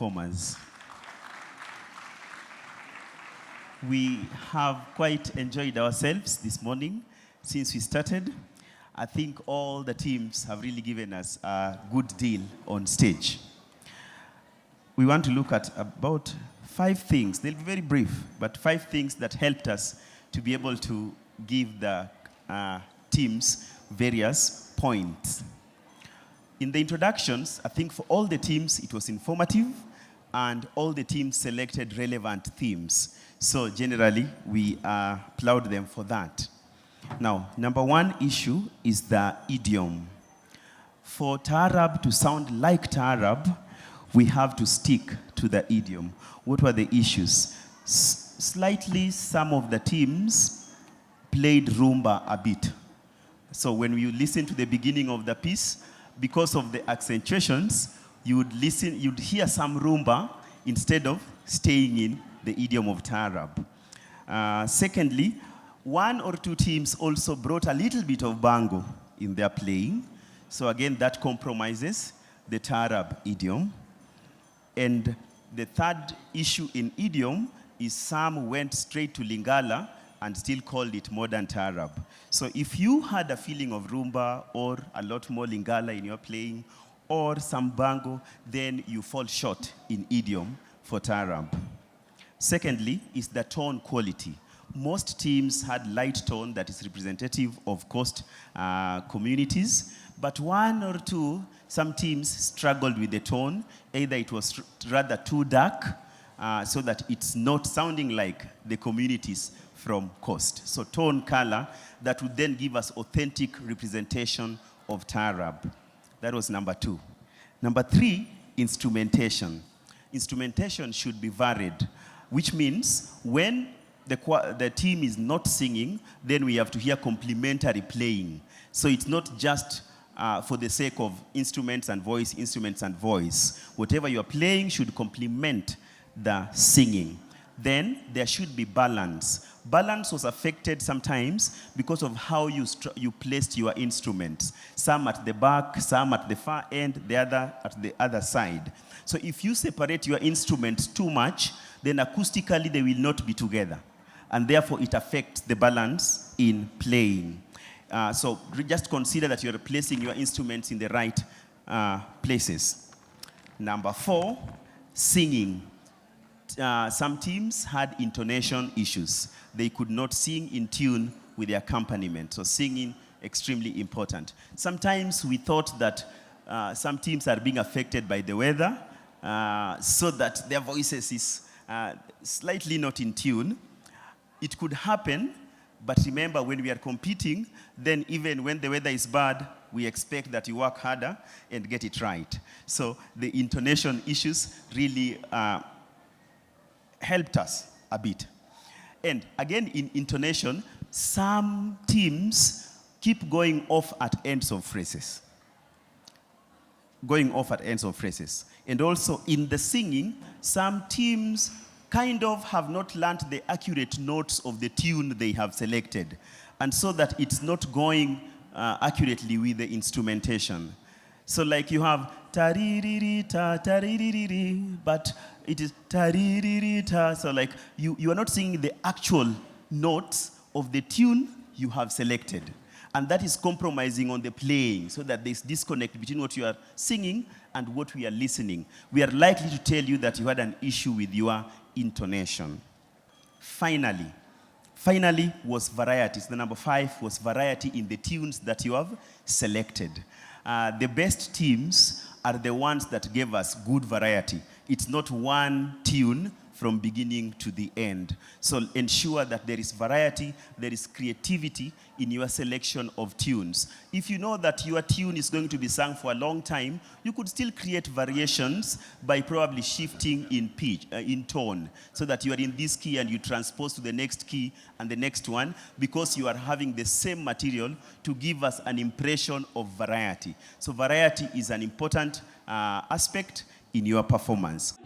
performers. We have quite enjoyed ourselves this morning since we started. I think all the teams have really given us a good deal on stage. We want to look at about 5 things. They'll be very brief, but 5 things that helped us to be able to give the teams various points. In the introductions, I think for all the teams, it was informative, and all the teams selected relevant themes. So generally, we applaud them for that. Now, number 1 issue is the idiom. For Taarab to sound like Taarab, we have to stick to the idiom. What were the issues? Slightly, some of the teams played rumba a bit. So when you listen to the beginning of the piece, because of the accentuations, you'd hear some rumba instead of staying in the idiom of Taarab. Secondly, 1 or 2 teams also brought a little bit of bango in their playing. So again, that compromises the Taarab idiom. And the third issue in idiom is some went straight to Lingala and still called it modern Taarab. So if you had a feeling of rumba or a lot more Lingala in your playing or some bango, then you fall short in idiom for Taarab. Secondly is the tone quality. Most teams had light tone that is representative of coast communities, but 1 or 2, some teams struggled with the tone. Either it was rather too dark, so that it's not sounding like the communities from coast. So tone color that would then give us authentic representation of Taarab. That was number 2. Number 3, instrumentation. Instrumentation should be varied, which means when the team is not singing, then we have to hear complementary playing. So it's not just for the sake of instruments and voice. Whatever you are playing should complement the singing. Then there should be balance. Balance was affected sometimes because of how you placed your instruments. Some at the back, some at the far end, the other at the other side. So if you separate your instruments too much, then acoustically they will not be together. And therefore it affects the balance in playing. So just consider that you're placing your instruments in the right places. Number 4, singing. Some teams had intonation issues. They could not sing in tune with the accompaniment. So singing, extremely important. Sometimes we thought that some teams are being affected by the weather, so that their voices is slightly not in tune. It could happen, but remember, when we are competing, then even when the weather is bad, we expect that you work harder and get it right. So the intonation issues really helped us a bit. And again, in intonation, some teams keep going off at ends of phrases. And also in the singing, some teams kind of have not learned the accurate notes of the tune they have selected, and so that it's not going accurately with the instrumentation. So like you have taririri ta taririri, but it is taririri ta. So like you are not singing the actual notes of the tune you have selected. And that is compromising on the playing, so that there's disconnect between what you are singing and what we are listening. We are likely to tell you that you had an issue with your intonation. Finally was variety. So the number 5 was variety in the tunes that you have selected. The best teams are the ones that gave us good variety. It's not one tune from beginning to the end. So ensure that there is variety, there is creativity in your selection of tunes. If you know that your tune is going to be sung for a long time, you could still create variations by probably shifting in pitch, in tone, so that you are in this key and you transpose to the next key and the next one, because you are having the same material to give us an impression of variety. So variety is an important aspect in your performance.